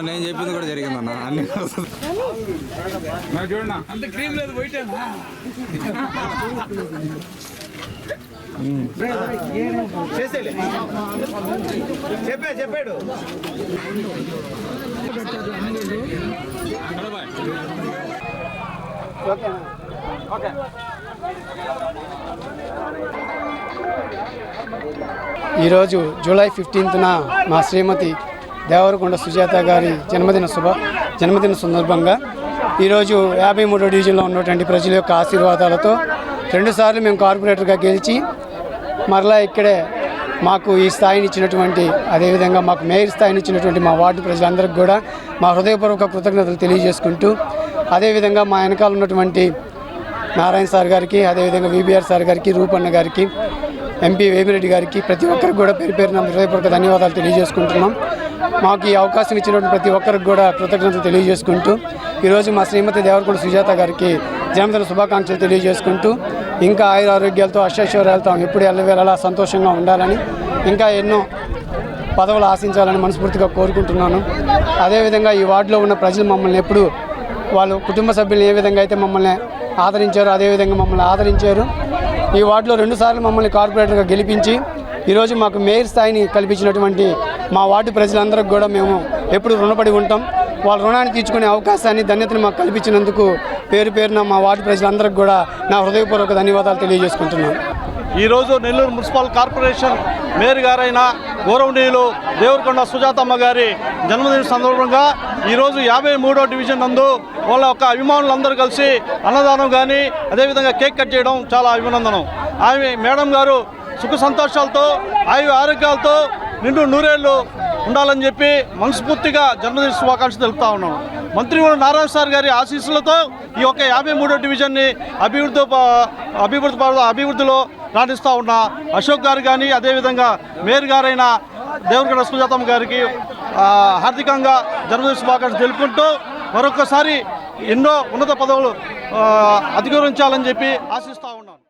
నేను చెప్పింది కూడా జరిగిందన్న అన్ని చూడన్నా అంత క్రీమ్ లేదు పోయిటేనా చెప్పాడు ఈరోజు జూలై 15న మా శ్రీమతి దేవరకొండ సుజాత గారి జన్మదిన సందర్భంగా ఈరోజు 53వ డివిజన్లో ఉన్నటువంటి ప్రజల యొక్క ఆశీర్వాదాలతో 2 సార్లు మేము కార్పొరేటర్గా గెలిచి మరలా ఇక్కడే మాకు ఈ స్థాయిని ఇచ్చినటువంటి అదేవిధంగా మాకు మేయర్ స్థాయిని ఇచ్చినటువంటి మా వార్డు ప్రజలందరికీ కూడా మా హృదయపూర్వక కృతజ్ఞతలు తెలియజేసుకుంటూ అదేవిధంగా మా వెనకాల ఉన్నటువంటి నారాయణ సార్ గారికి అదేవిధంగా విబిఆర్ సార్ గారికి రూపన్న గారికి ఎంపీ వేమిరెడ్డి గారికి ప్రతి ఒక్కరికి కూడా పేరు పేరున హృదయపూర్వక ధన్యవాదాలు తెలియజేసుకుంటున్నాం. మాకు ఈ అవకాశం ఇచ్చినటువంటి ప్రతి ఒక్కరికి కూడా కృతజ్ఞతలు తెలియజేసుకుంటూ ఈరోజు మా శ్రీమతి దేవరకొండ సుజాత గారికి జన్మదిన శుభాకాంక్షలు తెలియజేసుకుంటూ ఇంకా ఆయురారోగ్యాలతో అష్టైశ్వర్యాలతో ఎప్పుడు ఎల్లవేళలా సంతోషంగా ఉండాలని ఇంకా ఎన్నో పదవులు ఆశించాలని మనస్ఫూర్తిగా కోరుకుంటున్నాను. అదేవిధంగా ఈ వార్డులో ఉన్న ప్రజలు మమ్మల్ని ఎప్పుడు వాళ్ళు కుటుంబ సభ్యులు ఏ విధంగా అయితే మమ్మల్ని ఆదరించారో అదేవిధంగా మమ్మల్ని ఆదరించారు. ఈ వార్డులో 2 సార్లు మమ్మల్ని కార్పొరేటర్గా గెలిపించి ఈరోజు మాకు మేయర్ స్థాయిని కల్పించినటువంటి మా వార్డు ప్రజలందరికీ కూడా మేము ఎప్పుడు రుణపడి ఉంటాం. వాళ్ళ రుణాన్ని తీర్చుకునే అవకాశాన్ని ధన్యతను మాకు కల్పించినందుకు పేరు పేరున మా వార్డు ప్రజలందరికీ కూడా నా హృదయపూర్వక ధన్యవాదాలు తెలియజేసుకుంటున్నాను. ఈరోజు నెల్లూరు మున్సిపల్ కార్పొరేషన్ మేయర్ గారైన గౌరవనీయులు దేవరకొండ సుజాతమ్మ గారి జన్మదిన సందర్భంగా ఈరోజు 53వ డివిజన్ నందు వాళ్ళ యొక్క అభిమానులందరూ కలిసి అన్నదానం కానీ అదేవిధంగా కేక్ కట్ చేయడం చాలా అభినందనం. ఆమె మేడం గారు సుఖ సంతోషాలతో ఆరోగ్యాలతో నిండు నూరేళ్లు ఉండాలని చెప్పి మనస్ఫూర్తిగా జన్మదిన శుభాకాంక్షలు తెలుపుతా ఉన్నాను. మంత్రి నారాయణ సార్ గారి ఆశీస్సులతో ఈ యొక్క 53వ డివిజన్ని అభివృద్ధిలో రాణిస్తూ ఉన్న అశోక్ గారు కానీ అదేవిధంగా మేయర్ గారైన దేవరకొండ సుజాతమ్మ గారికి హార్దికంగా జన్మదిన శుభాకాంక్షలు తెలుపుకుంటూ మరొకసారి ఎన్నో ఉన్నత పదవులు అధిగమించాలని చెప్పి ఆశిస్తూ ఉన్నాను.